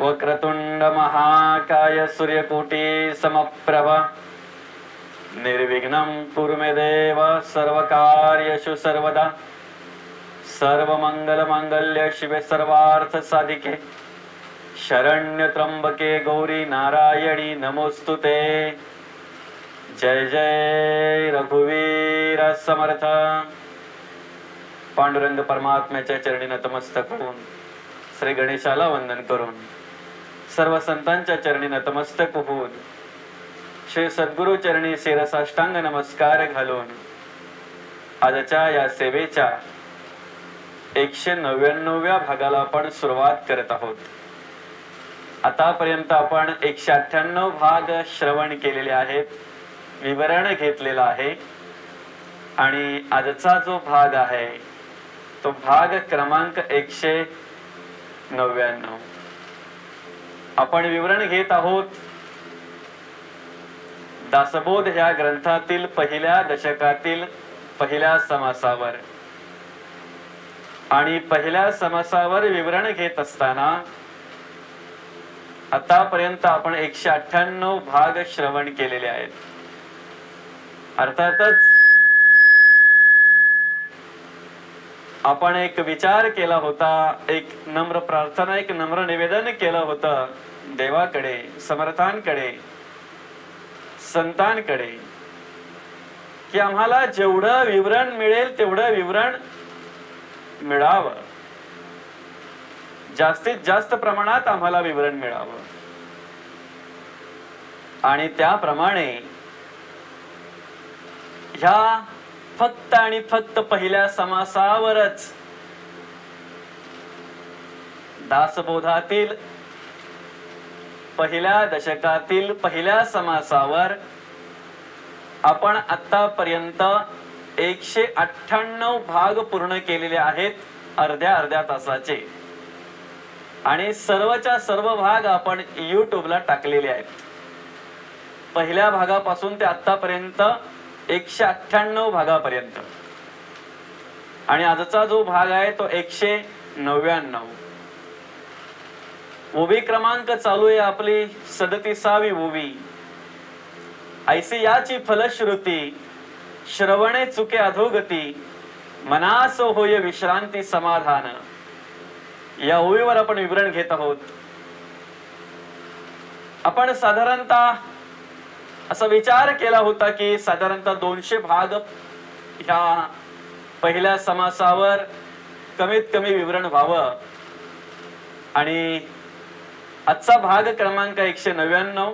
वक्रतुंड महाकाय सूर्यकोटी समप्रभ निर्विघ्नं कुरु मे देव सर्वकार्येषु सर्वदा सर्वमंगलमांगल्ये शिवे सर्वार्थ साधिके शरण्य त्र्यंबके गौरी नारायणी नमोस्तुते। जय जय रघुवीर समर्थ। पांडुरंग परमात्म्याच्या चरणी नतमस्तक होऊन श्री गणेशाला वंदन करून सर्व संतांच्या चरणी नतमस्तक होऊन श्री सद्गुरु चरणी शिरसाष्टांग नमस्कार घालून आजच्या या सेवेच्या 199व्या भागाला आपण सुरुवात करत आहोत। आतापर्यंत आपण 198 भाग श्रवण केलेले आहेत, विवरण घेतलेला आहे आणि आजचा जो भाग आहे तो भाग क्रमांक 199। आपण विवरण घेत आहोत दासबोध ह्या ग्रंथातील पहिल्या दशकातील पहिल्या समासावर। आणि पहिल्या समासावर विवरण घेत असताना आतापर्यंत आपण 198 भाग श्रवण केलेले आहेत। अर्थातच आपण एक विचार केला होता, एक नम्र प्रार्थना, एक नम्र निवेदन केलं होतं देवाकडे, समर्थांकडे, संतांकडे की आम्हाला जेवढं विवरण मिळेल तेवढं विवरण मिळावं, जास्तीत जास्त प्रमाणात आम्हाला विवरण मिळावं। आणि त्याप्रमाणे ह्या फक्त आणि फक्त पहिल्या समासावरच दासबोधातील पहिल्या दशकातील पहिल्या समासावर आपण आतापर्यंत 198 भाग पूर्ण केलेले आहेत अर्ध्या तासाचे। आणि सर्वच्या सर्व भाग आपण YouTubeला टाकलेले आहेत, पहिल्या भागापासून ते आतापर्यंत 198 भागापर्यंत। आणि आजचा जो भाग आहे तो 199। ओवी क्रमांक चालू आहे आपली 37वी ओवी। ऐसी याची फलश्रुती श्रवणे चुके अधोगती मनास होय विश्रांती समाधान। या ओवीवर आपण विवरण घेत आहोत। आपण साधारणतः असा विचार केला होता की साधारणतः 200 भाग ह्या पहिल्या समासावर कमीत कमी विवरण व्हावं। आणि आजचा भाग क्रमांक 199।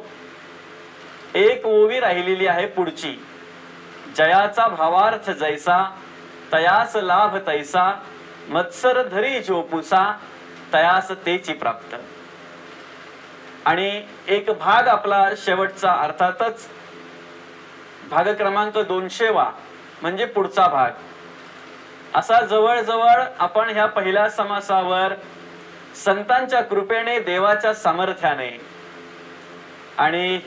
एक ओवी राहिलेली आहे पुढची। जयाचा भावार्थ जैसा तयास लाभ तैसा मत्सर धरी झोपुसा तयास तेची प्राप्त। आणि एक भाग आपला शेवटचा, अर्थातच भाग क्रमांक 200वा म्हणजे पुढचा भाग। असा जवळजवळ आपण ह्या पहिल्या समासावर संतांच्या कृपेने, देवाच्या सामर्थ्याने आणि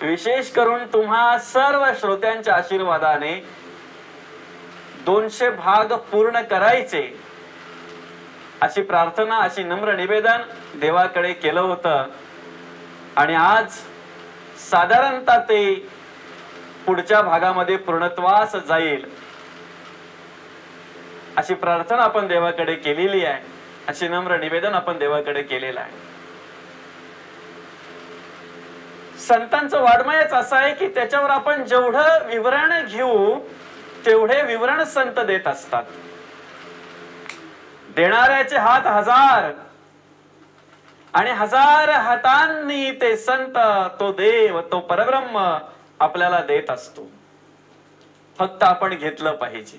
विशेष करून तुम्हा सर्व श्रोत्यांच्या आशीर्वादाने 200 भाग पूर्ण करायचे अशी प्रार्थना, अशी नम्र निवेदन देवाकडे केलं होतं। आणि आज साधारणतः ते पुढच्या भागामध्ये पूर्णत्वास जाईल अशी प्रार्थना आपण देवाकडे केलेली आहे, अशी नम्र निवेदन आपण देवाकडे केलेलं आहे। संतांचं वाड्मयच असं आहे की त्याच्यावर आपण जेवढं विवरण घेऊ तेवढे विवरण संत देत असतात। देणाऱ्याचे हात हजार आणि हजार हातांनी ते संत, तो देव, तो परब्रह्म आपल्याला देत असतो। फक्त आपण घेतलं पाहिजे।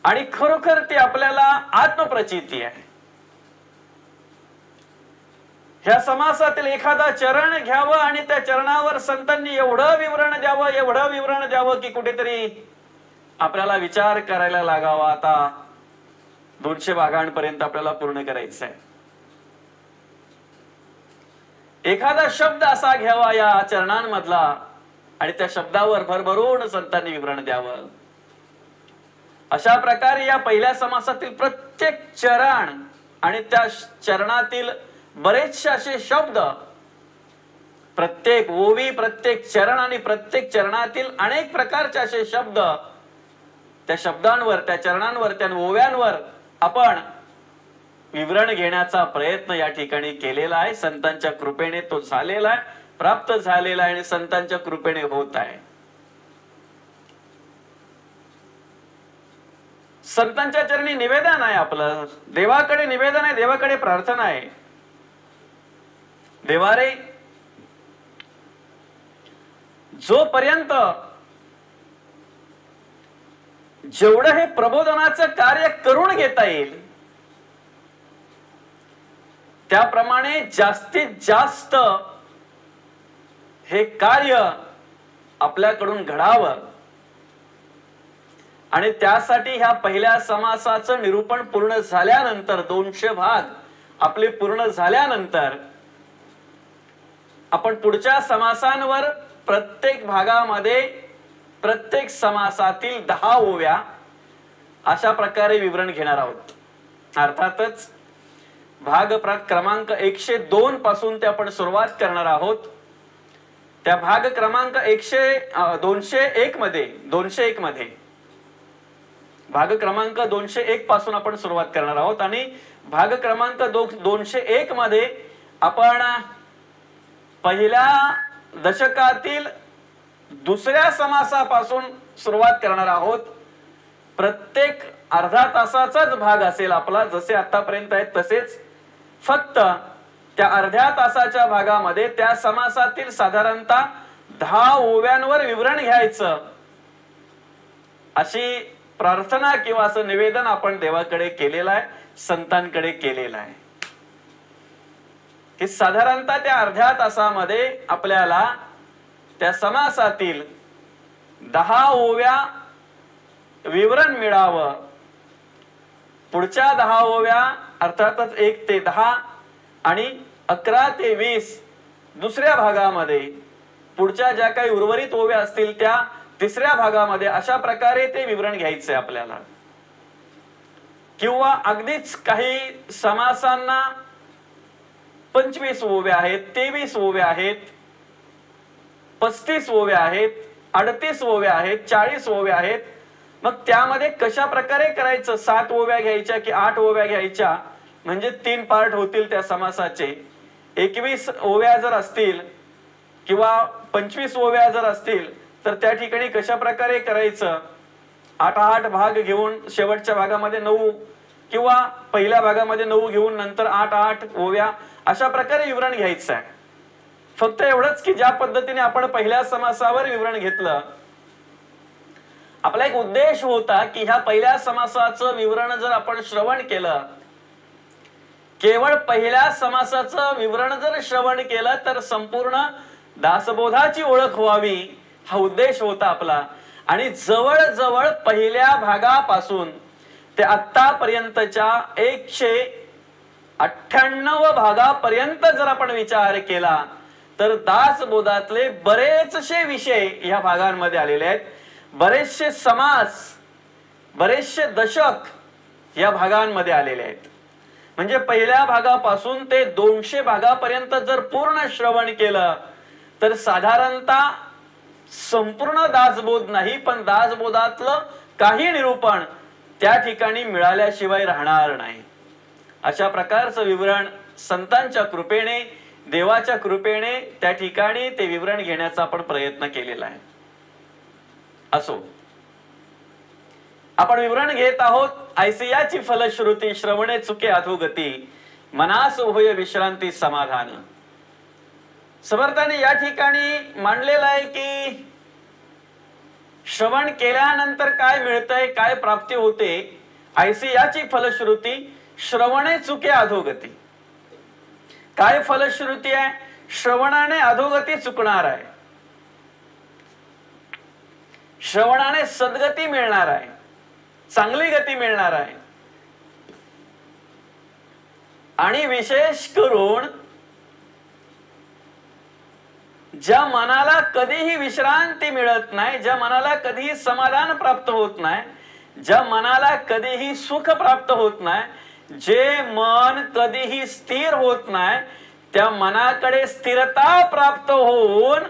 आणि खरोखर ते आपल्याला आत्मप्रचिती आहे। ह्या समासातील एखादा चरण घ्यावं आणि त्या चरणावर संतांनी एवढं विवरण द्यावं की कुठेतरी आपल्याला विचार करायला लागावा, आता 200 भागांपर्यंत आपल्याला पूर्ण करायचं आहे। एखादा शब्द असा घ्यावा या चरणांमधला आणि त्या शब्दावर भरभरून संतांनी विवरण द्यावं। अशा प्रकारे या पहिल्या समासातील प्रत्येक चरण आणि त्या चरणातील बरेचसे असे शब्द, प्रत्येक ओवी, प्रत्येक चरण आणि प्रत्येक चरणातील अनेक प्रकारचे असे शब्द, त्या शब्दांवर, त्या चरणांवर, त्या ओव्यांवर आपण विवरण घेण्याचा प्रयत्न या ठिकाणी केलेला आहे. संतांच्या कृपेने तो झालेला आहे, प्राप्त झालेला आहे आणि संतांच्या कृपेने होत आहे. संतांच्या चरणी निवेदन आहे आपलं, देवाकडे निवेदन आहे, देवाकडे प्रार्थना आहे. देवारे, जोपर्यंत जेवढं हे प्रबोधनाचं कार्य करून घेता येईल त्याप्रमाणे जास्तीत जास्त हे कार्य आपल्याकडून घडावं आणि त्यासाठी ह्या पहिल्या समासाचं निरूपण पूर्ण झाल्यानंतर, 200 भाग आपले पूर्ण झाल्यानंतर आपण पुढच्या समासांवर प्रत्येक भागामध्ये प्रत्येक समासातील 10 ओव्या अशा प्रकारे विवरण घेणार आहोत. अर्थातच भाग क्रमांक 102 पासून ते आपण सुरुवात करणार आहोत. त्या भाग क्रमांक 201 मध्ये भाग क्रमांक 201 पासून आपण सुरुवात करणार आहोत आणि भाग क्रमांक 201 मध्ये आपण पहिल्या दशकातील दुसऱ्या समासापासून सुरुवात करणार आहोत. प्रत्येक अर्धा तासाचाच भाग असेल आपला, जसे आतापर्यंत आहेत तसेच, फक्त त्या अर्ध्या तासाच्या भागामध्ये त्या समासातील साधारणतः 10 ओव्यांवर विवरण घ्यायचं, अशी प्रार्थना किंवा असं निवेदन आपण देवाकडे केलेलं आहे, संतांकडे केलेलं आहे की साधारणतः त्या अर्ध्या तासामध्ये आपल्याला त्या समासातील 10 ओव्या विवरण मिळावं. पुढच्या 10 ओव्या अर्थातच 1 ते 10 आणि 11 ते 20 दुसऱ्या भागामध्ये, पुढच्या ज्या काही उर्वरित ओव्या असतील त्या तिसऱ्या भागामध्ये, अशा प्रकारे ते विवरण घ्यायचंय आपल्याला. किंवा अगदीच काही समासांना 25 ओव्या आहेत, 23 ओव्या आहेत, 35 ओव्या आहेत, 38 ओव्या आहेत, 40 ओव्या आहेत. मग त्यामध्ये कशा प्रकारे करायचं, 7 ओव्या घ्यायच्या की 8 ओव्या घ्यायच्या, म्हणजे 3 पार्ट होतील त्या समासाचे. 21 ओव्या जर असतील किंवा 25 ओव्या जर असतील तर त्या ठिकाणी कशा प्रकारे करायचं, 8 भाग घेऊन शेवटच्या भागामध्ये 9 किंवा पहिल्या भागामध्ये 9 घेऊन नंतर 8 ओव्या, अशा प्रकारे विवरण घ्यायचं आहे. फक्त एवढंच की ज्या पद्धतीने आपण पहिल्या समासावर विवरण घेतलं, आपला एक उद्देश होता की ह्या पहिल्या समासाचं विवरण जर आपण श्रवण केलं, केवळ पहिल्या समासाचं विवरण जर श्रवण केलं तर संपूर्ण दासबोधाची ओळख व्हावी, हा उद्देश होता आपला. आणि जवळजवळ पहिल्या भागापासून ते आतापर्यंतच्या 198 भागापर्यंत जर आपण विचार केला तर दासबोधातले बरेचसे विषय ह्या भागांमध्ये आलेले आहेत. बरेचसे समास, बरेचसे दशक या भागांमध्ये आलेले आहेत. म्हणजे पहिल्या भागापासून ते 200 भागापर्यंत जर पूर्ण श्रवण केलं तर साधारणतः संपूर्ण दासबोध नाही पण दासबोधातलं काही निरूपण त्या ठिकाणी मिळाल्याशिवाय राहणार नाही. अशा प्रकारचं विवरण संतांच्या कृपेने, देवाच्या कृपेने त्या ठिकाणी ते विवरण घेण्याचा आपण प्रयत्न केलेला आहे. असो, आपण विवरण घेत आहोत. ऐसियाची फलश्रुती, श्रवणे चुके अधोगती, मनास होय विश्रांती समाधान. समर्थाने या ठिकाणी मांडलेलं आहे की श्रवण केल्यानंतर काय मिळतंय, काय प्राप्ती होते. ऐसियाची फलश्रुती, श्रवणे चुके अधोगती. काय फलश्रुती आहे? श्रवणाने अधोगती चुकणार आहे, श्रवणाने सद्गती मिळणार आहे, चांगली गती मिळणार आहे. आणि विशेष करून ज्या मनाला कधीही विश्रांती मिळत नाही, ज्या मनाला कधीही समाधान प्राप्त होत नाही, ज्या मनाला कधीही सुख प्राप्त होत नाही, जे मन कधीही स्थिर होत नाही त्या मनाकडे स्थिरता प्राप्त होऊन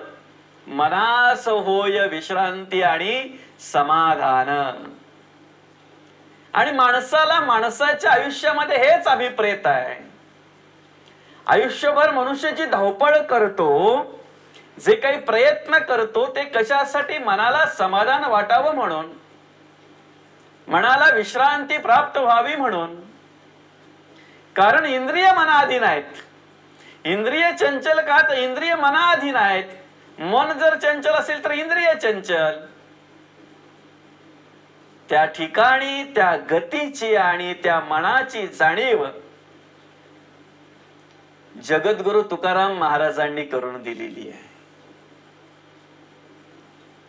मनास होय विश्रांती आणि समाधान. आणि माणसाला माणसाच्या आयुष्यामध्ये हेच अभिप्रेत आहे. आयुष्यभर मनुष्य जी धावपळ करतो, जे काही प्रयत्न करतो, ते कशासाठी? मनाला समाधान वाटावं म्हणून, मनाला विश्रांती प्राप्त व्हावी म्हणून. कारण इंद्रिय मनाधीन आहेत. इंद्रिय चंचल का? तर इंद्रिय मनाधीन आहेत. मन जर चंचल असेल तर इंद्रिय चंचल. त्या ठिकाणी त्या गतीची आणि त्या मनाची जाणीव जगद्गुरु तुकाराम महाराजांनी करून दिलेली आहे.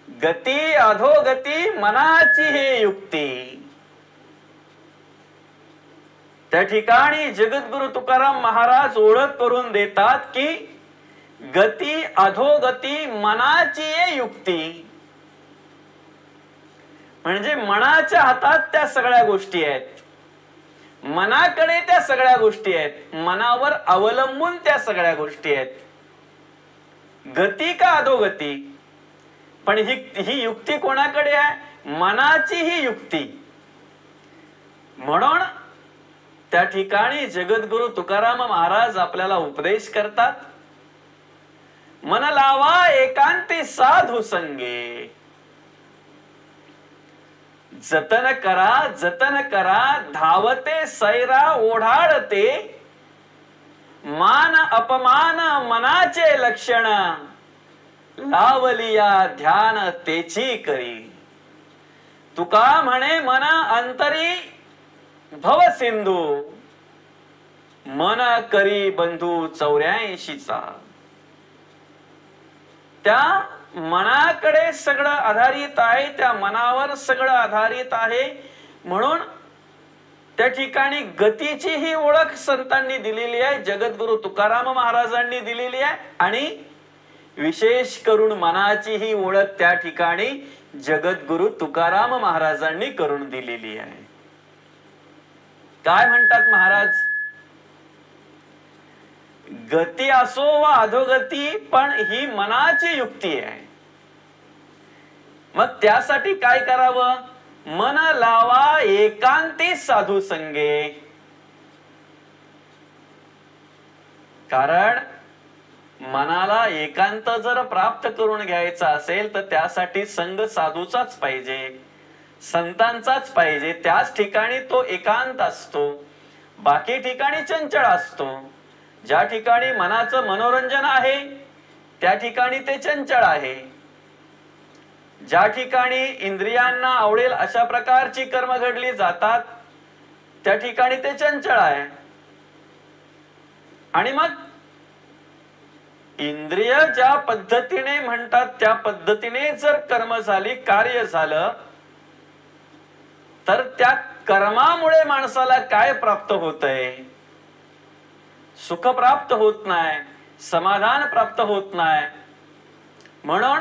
गती अधोगती मनाची हे युक्ती. त्या ठिकाणी जगद्गुरु तुकाराम महाराज ओळख करून देतात की गती अधोगती मनाची हे युक्ती. म्हणजे मनाच्या हातात त्या सगळ्या गोष्टी आहेत, मनाकडे त्या सगळ्या गोष्टी आहेत, मनावर अवलंबून त्या सगळ्या गोष्टी आहेत. गती का अधोगती? पण ही युक्ती कोणाकडे आहे? मनाची ही युक्ती. म्हणून त्या ठिकाणी जगद्गुरु तुकाराम महाराज आपल्याला उपदेश करतात, मन लावा एकांती साधू संगे. जतन करा, जतन करा, धावते सैरा ओढाळते, मान अपमान मनाचे लक्षण, लावलिया ध्यान तेची करी. तुका म्हणे मन अंतरी भव सिंधू, मन करी बंधू 84चा. त्या मनाकडे सगळं आधारित आहे, त्या मनावर सगळं आधारित आहे. म्हणून त्या ठिकाणी गतीची ही ओळख संतांनी दिलेली आहे, जगद्गुरु तुकाराम महाराजांनी दिलेली आहे. आणि विशेष करून मनाची ही ओळख त्या ठिकाणी जगद्गुरु तुकाराम महाराजांनी करून दिलेली आहे. काय म्हणतात महाराज? गती असो वा अधोगती, पण ही मनाची युक्ती आहे. मग त्यासाठी काय करावं? मन लावा एकांती साधू संगे. कारण मनाला एकांत जर प्राप्त करून घ्यायचा असेल तर त्यासाठी संग साधूचाच पाहिजे, संतांचाच पाहिजे. त्याच ठिकाणी तो एकांत असतो, बाकी ठिकाणी चंचळ असतो. ज्या ठिकाणी मनाचं मनोरंजन आहे त्या ठिकाणी ते चंचळ आहे. ज्या ठिकाणी इंद्रियांना आवडेल अशा प्रकारची कर्म घडली जातात त्या ठिकाणी ते चंचळ आहे. आणि मग इंद्रिय ज्या पद्धतीने म्हणतात त्या पद्धतीने जर कर्म झाली, कार्य झालं, तर त्या कर्मामुळे माणसाला काय प्राप्त होतंय? सुख प्राप्त होत नाही, समाधान प्राप्त होत नाही. म्हणून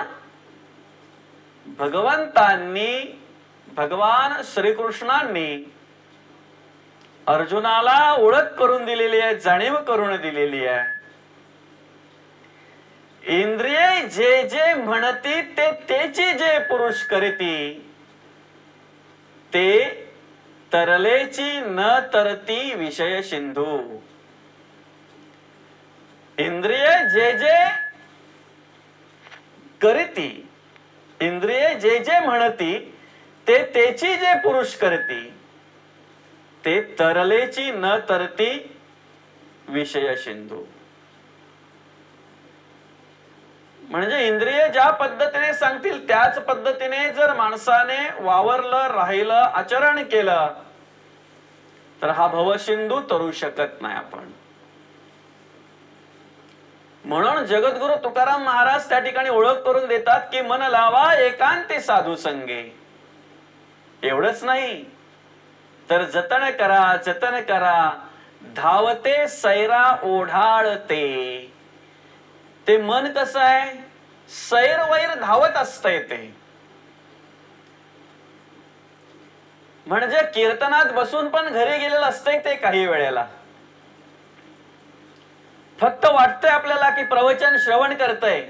भगवान श्रीकृष्णांनी अर्जुनाला ओळख करून दिलेली आहे, जाणीव करून दिलेली आहे. इंद्रिये जे जे म्हणती ते तेची जे पुरुष करीती, ते तरलेची न तरती विषय सिंधू. इंद्रिय जे जे करीती, इंद्रिय जे जे म्हणती ते तेची जे पुरुष करती, ते तरलेची न तरती विषय सिंधू. म्हणजे इंद्रिय ज्या पद्धतीने सांगतील त्याच पद्धतीने जर माणसाने वावरलं, राहिलं, आचरण केलं तर हा भवसिंधू तरू शकत नाही आपण. म्हणून जगद्गुरु तुकाराम महाराज त्या ठिकाणी ओळख करून देतात की मन लावा एकांती साधू संगे. एवढंच नाही तर जतन करा, जतन करा, धावते सैरा ओढाळते. ते मन कसं आहे? सैर वैर धावत असतंय. ते म्हणजे कीर्तनात बसून पण घरी गेलेलं असतंय ते काही वेळेला. फक्त वाटतंय आपल्याला की प्रवचन श्रवण करतंय,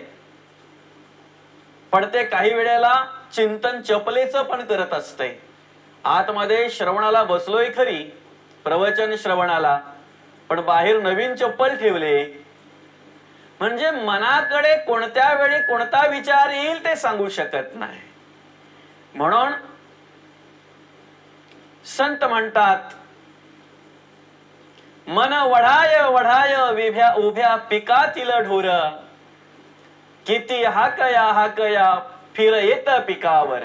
पण ते काही वेळेला चिंतन चपलेचं पण करत असतंय. आतमध्ये श्रवणाला बसलोय खरी, प्रवचन श्रवणाला, पण बाहेर नवीन चप्पल ठेवले. म्हणजे मनाकडे कोणत्या वेळी कोणता विचार येईल ते सांगू शकत नाही. म्हणून संत म्हणतात, मन वढाय वढाय विभ्या उभ्या पिकातील ढोर, किती हाकया हाकया फिर येत पिकावर.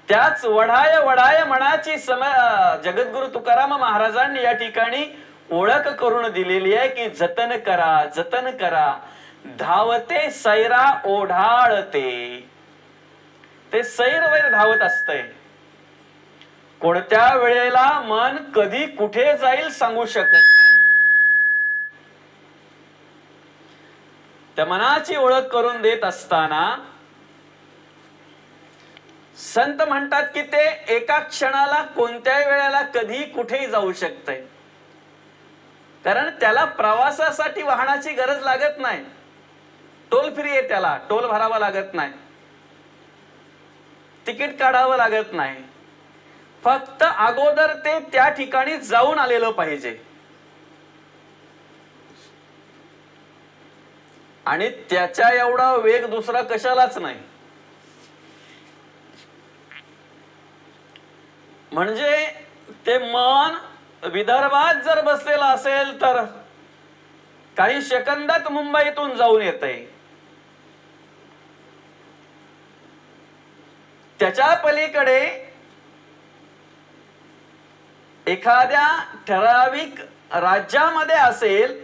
त्याच वढाय वढाय मनाची जगद्गुरु तुकाराम महाराजांनी या ठिकाणी ओळख करून दिलेली आहे की जतन करा, जतन करा. धावते सैरा ओढाळते. ते सैरवैर धावत असतंय. कोणत्या वेळेला मन कधी कुठे जाईल सांगू शकत नाही. त्या मनाची ओळख करून देत असताना संत म्हणतात की ते एका क्षणाला कोणत्या वेळेला कधी कुठेही जाऊ शकतंय. कारण त्याला प्रवासासाठी वाहनाची गरज लागत नाही. टोल फ्री आहे, त्याला टोल भरावा लागत नाही, तिकीट काढावं लागत नाही. फक्त अगोदर ते त्या ठिकाणी जाऊन आलेलं पाहिजे. आणि त्याच्या एवढा वेग दुसरा कशालाच नाही. म्हणजे ते मन विदर्भात जर बसलेलं असेल तर काही सेकंदात मुंबईतून जाऊन येतंय. त्याच्या पलीकडे एखाद्या ठराविक राज्यामध्ये असेल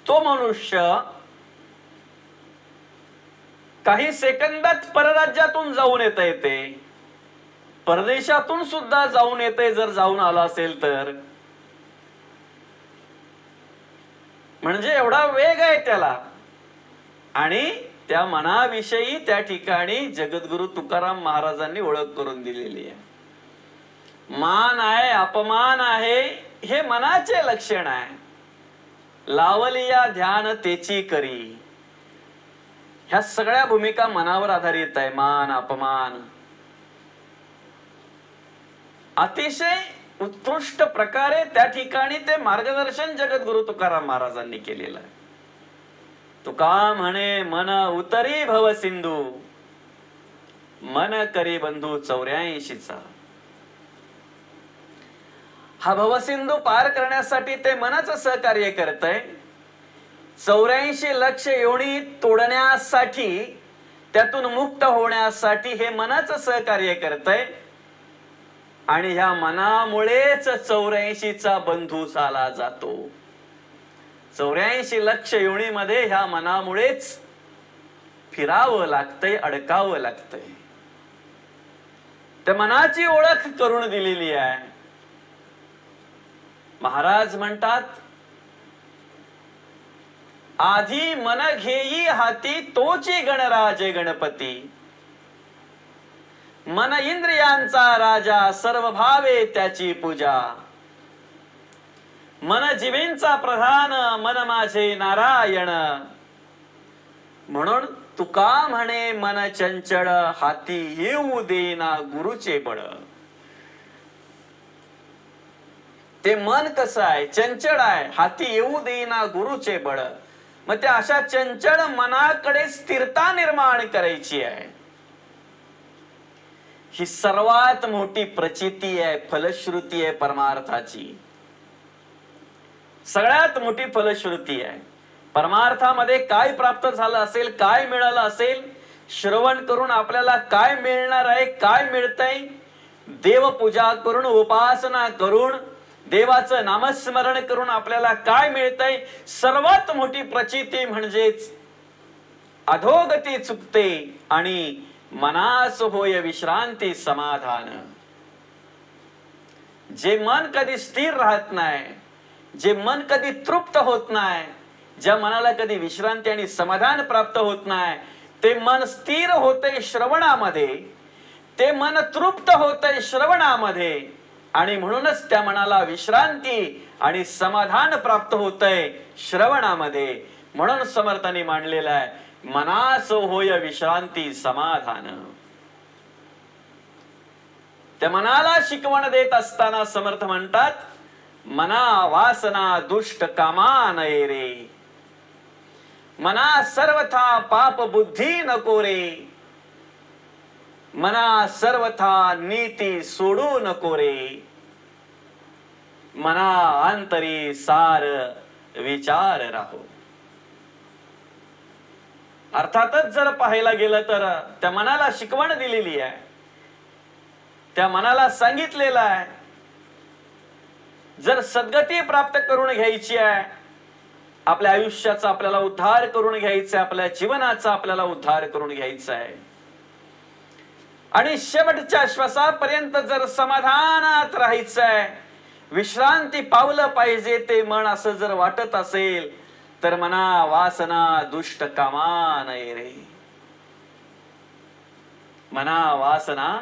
तो मनुष्य काही सेकंदात परराज्यातून जाऊन येतंय. ते परदेशातून सुद्धा जाऊन येते जर जाऊन आला असेल तर. म्हणजे एवढा वेग आहे त्याला. आणि त्या मनाविषयी त्या ठिकाणी जगद्गुरु तुकाराम महाराजांनी ओळख करून दिलेली आहे. मान आहे, अपमान आहे, हे मनाचे लक्षण आहे. लावलिया ध्यान तेची करी. ह्या सगळ्या भूमिका मनावर आधारित आहे. मान, अपमान. अतिशय उत्कृष्ट प्रकारे त्या ठिकाणी ते मार्गदर्शन जगद्गुरु तुकाराम महाराजांनी केलेलं आहे. तुका म्हणे मन उतरी भव सिंधू, मन करी बंधू 84चा. हा भवसिंधू पार करण्यासाठी ते मनच सहकार्य करतंय. 84 लक्ष योनी तोडण्यासाठी, त्यातून मुक्त होण्यासाठी हे मनच सहकार्य करतंय. आणि ह्या मनामुळेच 84चा बंधू झाला जातो. 84 लक्ष योनीमध्ये ह्या मनामुळेच फिरावं लागतंय, अडकावं लागतंय. त्या मनाची ओळख करून दिलेली आहे. महाराज म्हणतात, आधी मन घेई हाती तोची गणराज गणपती. मन इंद्रियांचा राजा सर्व भावे त्याची पूजा. मन जीवेंचा प्रधान मन माझे नारायण. म्हणून तुका म्हणे मन चंचळ हाती येऊ देना गुरुचे बळ. ते मन कसं आहे? चंचळ आहे, हाती येऊ देना गुरुचे बळ. मग त्या अशा चंचळ मनाकडे स्थिरता निर्माण करायची आहे. ही सर्वात मोठी प्रचिती आहे, फलश्रुती आहे परमार्थाची. सगळ्यात मोठी फलश्रुती आहे. परमार्थामध्ये काय प्राप्त झालं असेल, काय मिळालं असेल, श्रवण करून आपल्याला काय मिळणार आहे, काय मिळतंय, देवपूजा करून, उपासना करून, देवाचं नामस्मरण करून आपल्याला काय मिळतंय. सर्वात मोठी प्रचिती म्हणजेच अधोगती चुकते आणि मनास होय विश्रांती समाधान. जे मन कधी स्थिर राहत नाही, जे मन कधी तृप्त होत नाही, ज्या मनाला कधी विश्रांती आणि समाधान प्राप्त होत नाही, ते मन स्थिर होते श्रवणामध्ये. ते मन तृप्त होतंय श्रवणामध्ये आणि म्हणूनच त्या मनाला विश्रांती आणि समाधान प्राप्त होतंय श्रवणामध्ये. म्हणून समर्थांनी मांडलेलं आहे मनास होय विश्रांती समाधान. त्या मनाला शिकवण देत असताना समर्थ म्हणतात मना वासना दुष्ट कामा नये रे, मना सर्वथा पाप बुद्धी नको रे, मना सर्वथा नीती सोडू नको रे, मना अंतरी सार विचार राहो. अर्थातच जर पाहायला गेलं तर त्या मनाला शिकवण दिलेली आहे, त्या मनाला सांगितलेलं आहे जर सद्गती प्राप्त करून घ्यायची आहे, आपल्या आयुष्याचा आपल्याला उद्धार करून घ्यायचा आहे, आपल्या जीवनाचा आपल्याला उद्धार करून घ्यायचा आहे आणि शेवटच्या श्वासापर्यंत जर समाधानात राहायचं आहे, विश्रांती पावलं पाहिजे ते मन असं जर वाटत असेल तर मना वासना दुष्ट कामा नये रे, मना वासना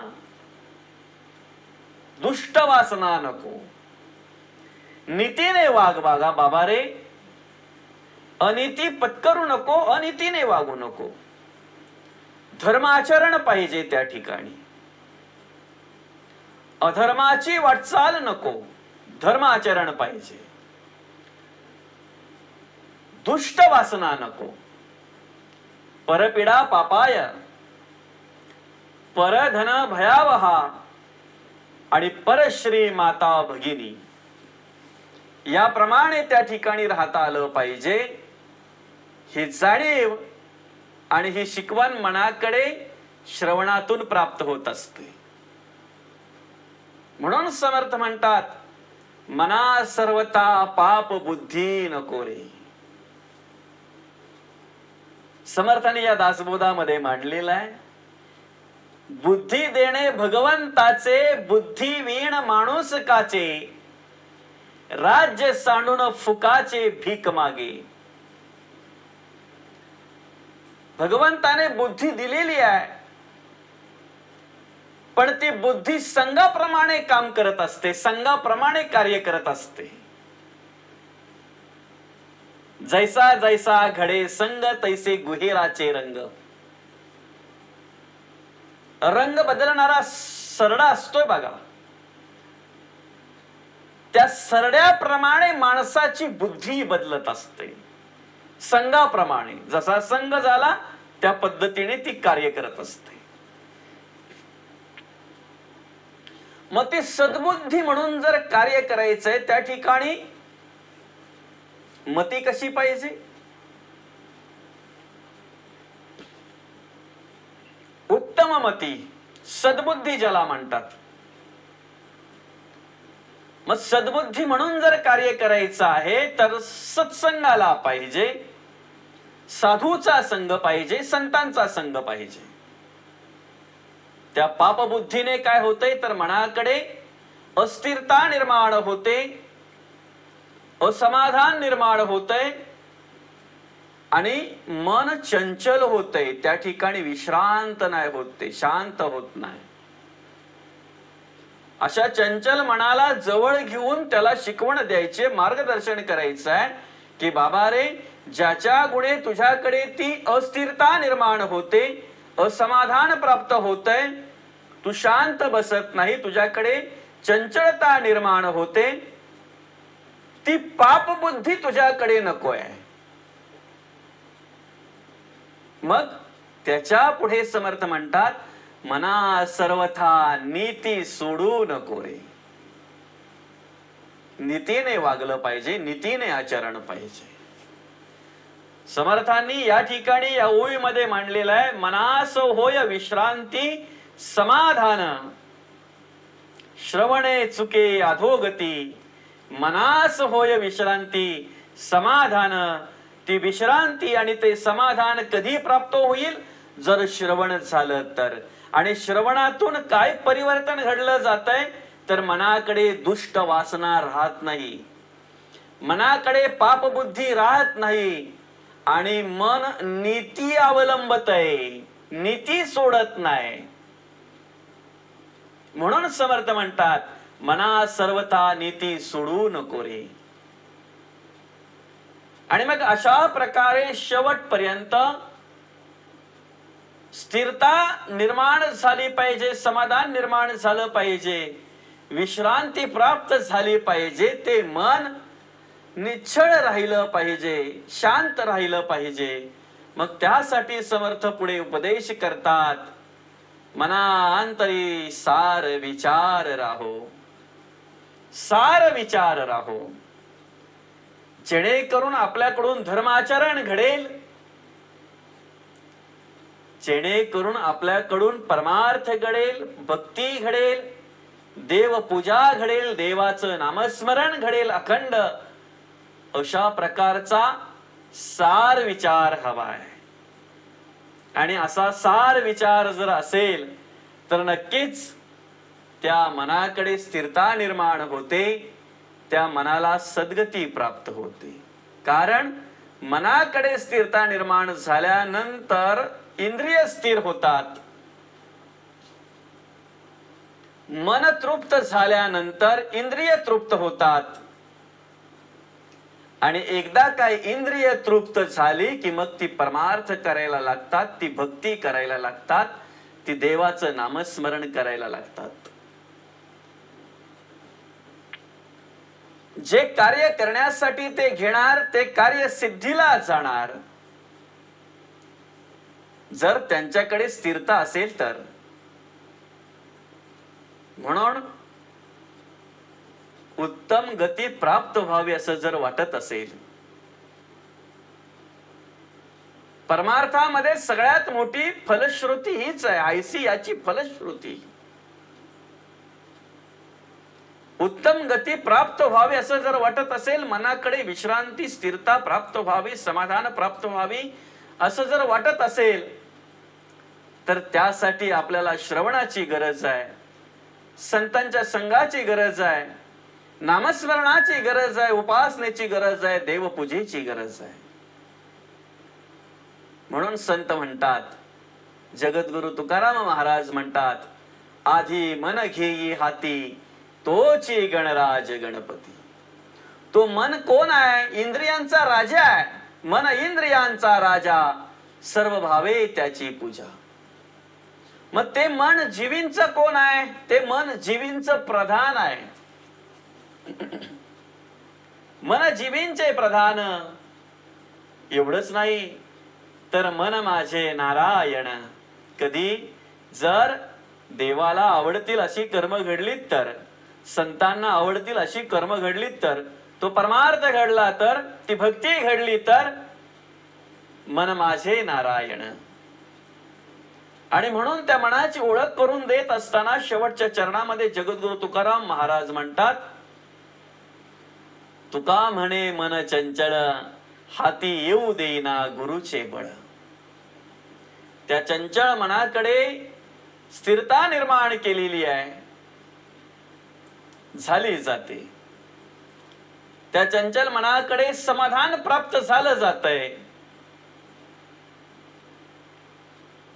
दुष्ट वासना नको, नीतीने वाग बागा बाबा रे, अनिती पत्करू नको, अनितीने वागू नको, धर्माचरण पाहिजे त्या ठिकाणी, अधर्माची वाटचाल नको, धर्माचरण पाहिजे, दुष्ट वासना नको, परपीडा पापाय, परधन भयावहा आणि परश्री माता भगिनी याप्रमाणे त्या ठिकाणी राहता आलं पाहिजे. ही जाणीव आणि ही शिकवण मनाकडे श्रवणातून प्राप्त होत असते. म्हणून समर्थ म्हणतात मना सर्वता पाप बुद्धी नको रे. समर्थाने या दासबोधामध्ये मांडलेलं आहे बुद्धी देणे भगवंताचे, बुद्धिवीण माणूस काचे, राज्य सांडून फुकाचे भीक मागे. भगवंताने बुद्धी दिलेली आहे पण ती बुद्धी संघाप्रमाणे काम करत असते, संघाप्रमाणे कार्य करत असते. जैसा जैसा घडे संग तैसे गुहेराचे रंग. रंग बदलणारा सरडा असतोय बघा, त्या सरड्याप्रमाणे माणसाची बुद्धी बदलत असते, संघाप्रमाणे. जसा संघ झाला त्या पद्धतीने ती कार्य करत असते. मग ती सद्बुद्धी म्हणून जर कार्य करायचंय त्या ठिकाणी मती कशी पाहिजे? उत्तम मती, सद्बुद्धी ज्याला म्हणतात. मग सद्बुद्धी म्हणून जर कार्य करायचं आहे तर सत्संगाला पाहिजे, साधूचा संघ पाहिजे, संतांचा संघ पाहिजे. त्या पापबुद्धीने काय होतंय तर मनाकडे अस्थिरता निर्माण होते, असमाधान निर्माण होतंय आणि मन चंचल होतंय. त्या ठिकाणी विश्रांत नाही होते, शांत होत नाही. अशा चंचल मनाला जवळ घेऊन त्याला शिकवण द्यायचे, मार्गदर्शन करायचं आहे की बाबा रे, ज्याच्या गुणे तुझ्याकडे ती अस्थिरता निर्माण होते, असमाधान प्राप्त होतंय, तू शांत बसत नाही, तुझ्याकडे चंचलता निर्माण होते, ती पाप बुद्धी तुझ्याकडे नको आहे. मग त्याच्या पुढे समर्थ म्हणतात मना सर्वथा नीती सोडू नको रे. नीतीने वागलं पाहिजे, नीतीने आचरण पाहिजे. समर्थांनी या ठिकाणी या ओळीमध्ये मांडलेलं आहे मनास होय विश्रांती समाधान, श्रवणे चुके अधोगती. मनास होय विश्रांती समाधान. ती विश्रांती आणि ते समाधान कधी प्राप्त होईल? जर श्रवण झालं तर. आणि श्रवणातून काय परिवर्तन घडलं जातंय तर मनाकडे दुष्ट वासना राहत नाही, मनाकडे पापबुद्धी राहत नाही आणि मन नीती अवलंबत आहे, नीती सोडत नाही. म्हणून समर्थ म्हणतात, मना सर्वथा नीती सोडू नको रे. आणि मग अशा प्रकारे शेवटपर्यंत स्थिरता निर्माण झाली पाहिजे, समाधान निर्माण झालं पाहिजे, विश्रांती प्राप्त झाली पाहिजे, ते मन निश्चळ राहिलं पाहिजे, शांत राहिलं पाहिजे. मग त्यासाठी समर्थ पुढे उपदेश करतात, मनांतरी सार विचार राहो, सार विचार राहो. जेणेकरून आपल्याकडून धर्माचरण घडेल, जेणेकरून आपल्याकडून परमार्थ घडेल, भक्ती घडेल, देवपूजा घडेल, देवाचं नामस्मरण घडेल अखंड. अशा प्रकारचा सार विचार हवा आहे. आणि असा सार विचार जर असेल तर नक्कीच त्या मनाकडे स्थिरता निर्माण होते, त्या मनाला सद्गती प्राप्त होते. कारण मनाकडे स्थिरता निर्माण झाल्यानंतर इंद्रिय स्थिर होतात, मन तृप्त झाल्यानंतर इंद्रिय तृप्त होतात. आणि एकदा काय इंद्रिय तृप्त झाली की मग ती परमार्थ करायला लागतात, ती भक्ती करायला लागतात, ती देवाचं नामस्मरण करायला लागतात. जे कार्य करण्यासाठी ते घेणार ते कार्य सिद्धीला जाणार, जर त्यांच्याकडे स्थिरता असेल तर. म्हणून उत्तम गती प्राप्त व्हावी असं जर वाटत असेल, परमार्थामध्ये सगळ्यात मोठी फलश्रुती हीच आहे, आयसी याची फलश्रुती. उत्तम गती प्राप्त व्हावी असं जर वाटत असेल, मनाकडे विश्रांती स्थिरता प्राप्त व्हावी, समाधान प्राप्त व्हावी असं जर वाटत असेल, तर त्यासाठी आपल्याला श्रवणाची गरज आहे, संतांच्या संघाची गरज आहे, नामस्मरणाची गरज आहे, उपासनेची गरज आहे, देवपूजेची गरज आहे. म्हणून संत म्हणतात, जगद्गुरु तुकाराम महाराज म्हणतात, आधी मन घेई हाती तोची गणराज गणपती. तो मन कोण आहे? इंद्रियांचा राजा आहे. मन इंद्रियांचा राजा, सर्व भावे त्याची पूजा. मग ते मन जीवींचं कोण आहे? ते मन जीवींचं प्रधान आहे. मन जीवींचे प्रधान. एवढंच नाही तर मन माझे नारायण. कधी जर देवाला आवडतील अशी कर्म घडलीत तर, संतांना आवडतील अशी कर्म घडलीत तर, तो परमार्थ घडला तर, ती भक्ती घडली तर, मन माझे नारायण. आणि म्हणून त्या मनाची ओळख करून देत असताना शेवटच्या चरणामध्ये जगद्गुरु तुकाराम महाराज म्हणतात, तुका म्हणे मन चंचळ हाती येऊ देईना गुरुचे बळ. त्या चंचळ मनाकडे स्थिरता निर्माण केलेली आहे, झाली जाते. त्या चंचल मनाकडे समाधान प्राप्त झालं जातंय.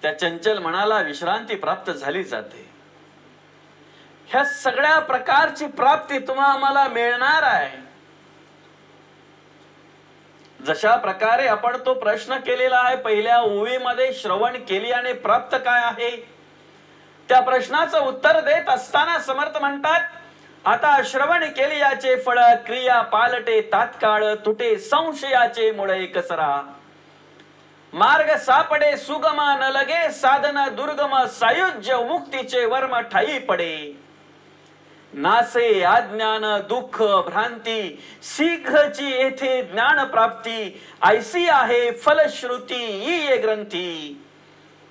त्या चंचल मनाला विश्रांती प्राप्त झाली जाते. ह्या सगळ्या प्रकारची प्राप्ती तुम्हाला मिळणार आहे. जशा प्रकारे आपण तो प्रश्न केलेला आहे पहिल्या ओळीमध्ये, श्रवण केली आणि प्राप्त काय आहे, त्या प्रश्नाचं उत्तर देत असताना समर्थ म्हणतात, आता श्रवण केले याचे फळ क्रिया पालटे तात्काळ तुटे संशयाचे मुळे कसरा. मार्ग सापडे सुगम न लगे साधन दुर्गम सायुज्य मुक्तीचे वर्म ठाई पडे. नासे अज्ञान दुःख भ्रांती शीघ्रची येथे ज्ञान प्राप्ती. ऐसी आहे फलश्रुती ये ग्रंथी.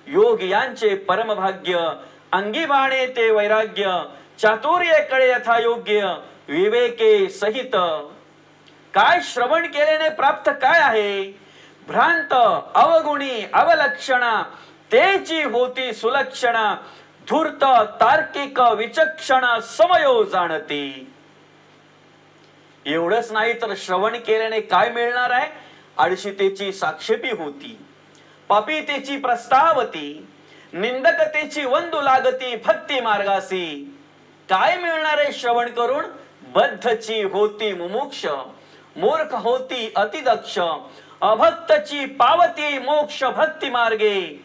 योग यांचे परम भाग्य अंगी बाणे ते वैराग्य. चातुर्य कळे यथा योग्य विवेके सहित. काय श्रवण केल्याने प्राप्त काय आहे? भ्रांत अवगुणी अवलक्षणा तेची होती सुलक्षणा. धूर्त तार्किक विचक्षण समयो जाणती. एवढंच नाही तर श्रवण केल्याने काय मिळणार आहे? आळशितेची साक्षेपी होती, पापितेची प्रस्तावती, निंदकतेची वंदू लागती भक्ती मार्गासी. काय मिळणार आहे श्रवण करून? बद्धची होती मुमुक्ष, मूर्ख होती अतिदक्ष, अभक्तची पावती मोक्ष भक्ती मार्गे.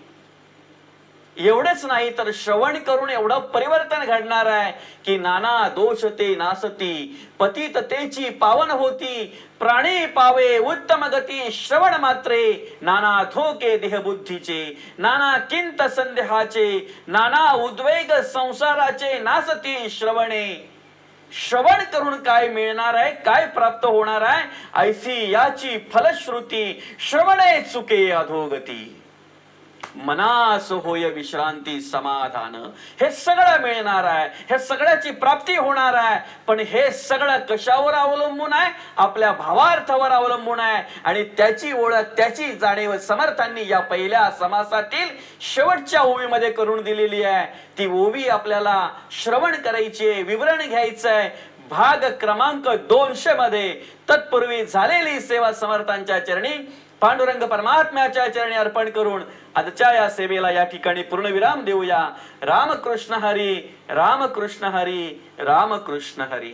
एवढेच नाही तर श्रवण करून एवढं परिवर्तन घडणार आहे की नाना दोष ते नासती, पतिततेची पावन होती, प्राणी पावे उत्तम गती. श्रवण मात्रे नाना धोके देहबुद्धीचे, नाना किंत संदेहाचे, नाना उद्वेग संसाराचे नासती श्रवणे. श्रवण करून काय मिळणार आहे, काय प्राप्त होणार आहे? ऐसी याची फलश्रुती, श्रवणे चुके अधोगती. मनास होय विश्रांती समाधान. हे सगळं मिळणार आहे, हे सगळ्याची प्राप्ती होणार आहे. पण हे सगळं कशावर अवलंबून आहे? आपल्या भावार्थावर अवलंबून आहे. आणि त्याची ओळख, त्याची जाणीव समर्थांनी या पहिल्या समासातील शेवटच्या ओवीमध्ये करून दिलेली आहे. ती ओवी आपल्याला श्रवण करायची आहे, विवरण घ्यायचंय भाग क्रमांक 200 मध्ये. तत्पूर्वी झालेली सेवा समर्थांच्या चरणी, पांडुरंग परमात्म्याच्या चरणी अर्पण करून आजच्या या सेवेला या ठिकाणी पूर्णविराम देऊया. रामकृष्ण हरी, रामकृष्ण हरी, रामकृष्ण हरी.